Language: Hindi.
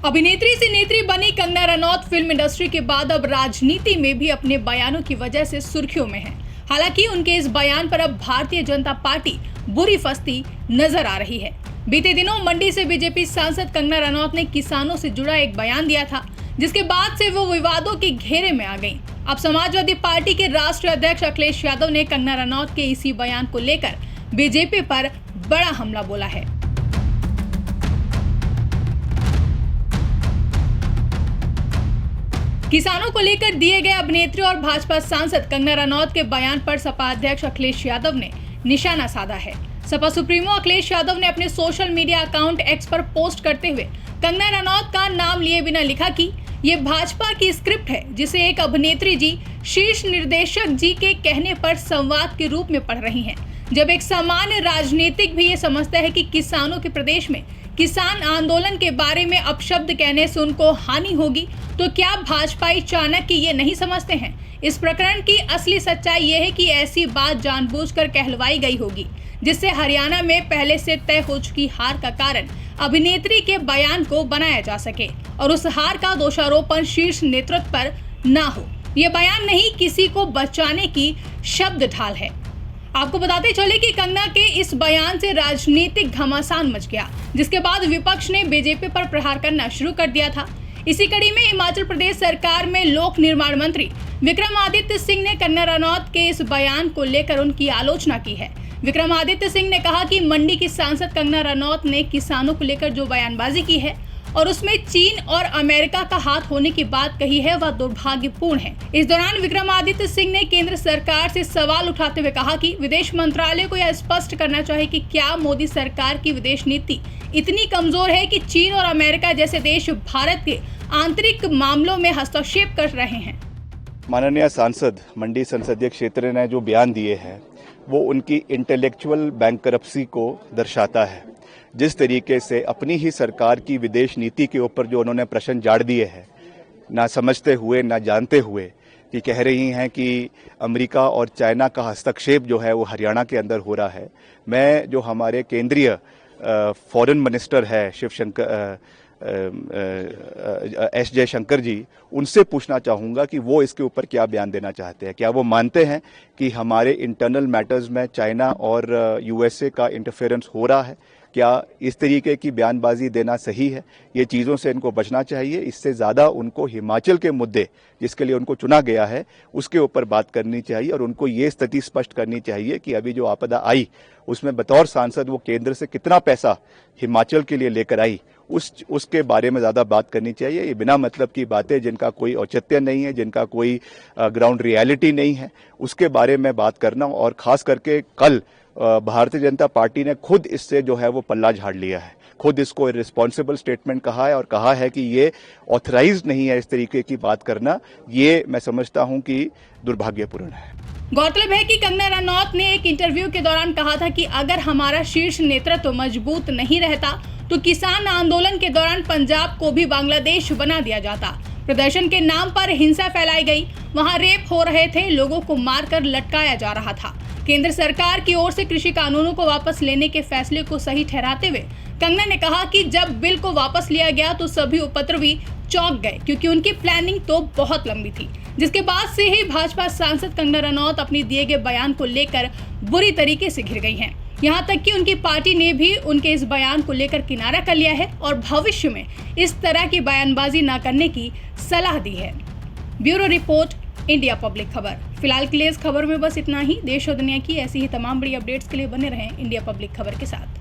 अभिनेत्री से नेत्री बनी कंगना रनौत फिल्म इंडस्ट्री के बाद अब राजनीति में भी अपने बयानों की वजह से सुर्खियों में है। हालांकि उनके इस बयान पर अब भारतीय जनता पार्टी बुरी फंसती नजर आ रही है। बीते दिनों मंडी से बीजेपी सांसद कंगना रनौत ने किसानों से जुड़ा एक बयान दिया था, जिसके बाद से वो विवादों के घेरे में आ गईं। अब समाजवादी पार्टी के राष्ट्रीय अध्यक्ष अखिलेश यादव ने कंगना रनौत के इसी बयान को लेकर बीजेपी पर बड़ा हमला बोला है। किसानों को लेकर दिए गए अभिनेत्री और भाजपा सांसद कंगना रनौत के बयान पर सपा अध्यक्ष अखिलेश यादव ने निशाना साधा है। सपा सुप्रीमो अखिलेश यादव ने अपने सोशल मीडिया अकाउंट एक्स पर पोस्ट करते हुए कंगना रनौत का नाम लिए बिना लिखा कि ये भाजपा की स्क्रिप्ट है, जिसे एक अभिनेत्री जी शीर्ष निर्देशक जी के कहने पर संवाद के रूप में पढ़ रही हैं। जब एक सामान्य राजनीतिक भी ये समझता है कि किसानों के प्रदेश में किसान आंदोलन के बारे में अपशब्द कहने से उनको हानि होगी, तो क्या भाजपाई चाणक्य ये नहीं समझते हैं? इस प्रकरण की असली सच्चाई ये है कि ऐसी बात जानबूझकर कहलवाई गई होगी, जिससे हरियाणा में पहले से तय हो चुकी हार का कारण अभिनेत्री के बयान को बनाया जा सके और उस हार का दोषारोपण शीर्ष नेतृत्व पर ना हो। ये बयान नहीं, किसी को बचाने की शब्द ढाल है। आपको बताते चले कि कंगना के इस बयान से राजनीतिक घमासान मच गया, जिसके बाद विपक्ष ने बीजेपी पर प्रहार करना शुरू कर दिया था। इसी कड़ी में हिमाचल प्रदेश सरकार में लोक निर्माण मंत्री विक्रमादित्य सिंह ने कंगना रनौत के इस बयान को लेकर उनकी आलोचना की है। विक्रमादित्य सिंह ने कहा कि मंडी की सांसद कंगना रनौत ने किसानों को लेकर जो बयानबाजी की है और उसमें चीन और अमेरिका का हाथ होने की बात कही है, वह दुर्भाग्यपूर्ण है। इस दौरान विक्रमादित्य सिंह ने केंद्र सरकार से सवाल उठाते हुए कहा कि विदेश मंत्रालय को यह स्पष्ट करना चाहिए कि क्या मोदी सरकार की विदेश नीति इतनी कमजोर है कि चीन और अमेरिका जैसे देश भारत के आंतरिक मामलों में हस्तक्षेप कर रहे हैं। माननीय सांसद मंडी संसदीय क्षेत्र ने जो बयान दिए हैं वो उनकी इंटेलेक्चुअल बैंकरप्सी को दर्शाता है। जिस तरीके से अपनी ही सरकार की विदेश नीति के ऊपर जो उन्होंने प्रश्न झाड़ दिए हैं, ना समझते हुए ना जानते हुए, कि कह रही हैं कि अमेरिका और चाइना का हस्तक्षेप जो है वो हरियाणा के अंदर हो रहा है। मैं जो हमारे केंद्रीय फॉरेन मिनिस्टर है एस जयशंकर जी, उनसे पूछना चाहूँगा कि वो इसके ऊपर क्या बयान देना चाहते हैं। क्या वो मानते हैं कि हमारे इंटरनल मैटर्स में चाइना और यूएसए का इंटरफेरेंस हो रहा है? क्या इस तरीके की बयानबाजी देना सही है? ये चीज़ों से इनको बचना चाहिए। इससे ज़्यादा उनको हिमाचल के मुद्दे जिसके लिए उनको चुना गया है उसके ऊपर बात करनी चाहिए और उनको ये स्थिति स्पष्ट करनी चाहिए कि अभी जो आपदा आई उसमें बतौर सांसद वो केंद्र से कितना पैसा हिमाचल के लिए लेकर आई, उसके बारे में ज़्यादा बात करनी चाहिए। ये बिना मतलब की बातें जिनका कोई औचित्य नहीं है, जिनका कोई ग्राउंड रियलिटी नहीं है, उसके बारे में बात करना, और ख़ास करके कल भारतीय जनता पार्टी ने खुद इससे जो है वो पल्ला झाड़ लिया है, खुद इसको रिस्पॉन्सिबल स्टेटमेंट कहा है और कहा है कि ये ऑथराइज्ड नहीं है इस तरीके की बात करना। ये मैं समझता हूं कि दुर्भाग्यपूर्ण है। गौरतलब है कि कंगना रनौत ने एक इंटरव्यू के दौरान कहा था कि अगर हमारा शीर्ष नेतृत्व मजबूत नहीं रहता तो किसान आंदोलन के दौरान पंजाब को भी बांग्लादेश बना दिया जाता। प्रदर्शन के नाम पर हिंसा फैलाई गई, वहां रेप हो रहे थे, लोगों को मारकर लटकाया जा रहा था। केंद्र सरकार की ओर से कृषि कानूनों को वापस लेने के फैसले को सही ठहराते हुए कंगना ने कहा कि जब बिल को वापस लिया गया तो सभी उपद्रवी चौंक गए, क्योंकि उनकी प्लानिंग तो बहुत लंबी थी। जिसके बाद से ही भाजपा सांसद कंगना रनौत अपनी दिए गए बयान को लेकर बुरी तरीके से घिर गई हैं। यहाँ तक कि उनकी पार्टी ने भी उनके इस बयान को लेकर किनारा कर लिया है और भविष्य में इस तरह की बयानबाजी न करने की सलाह दी है। ब्यूरो रिपोर्ट, इंडिया पब्लिक खबर। फिलहाल के लिए इस खबर में बस इतना ही। देश और दुनिया की ऐसी ही तमाम बड़ी अपडेट्स के लिए बने रहें इंडिया पब्लिक खबर के साथ।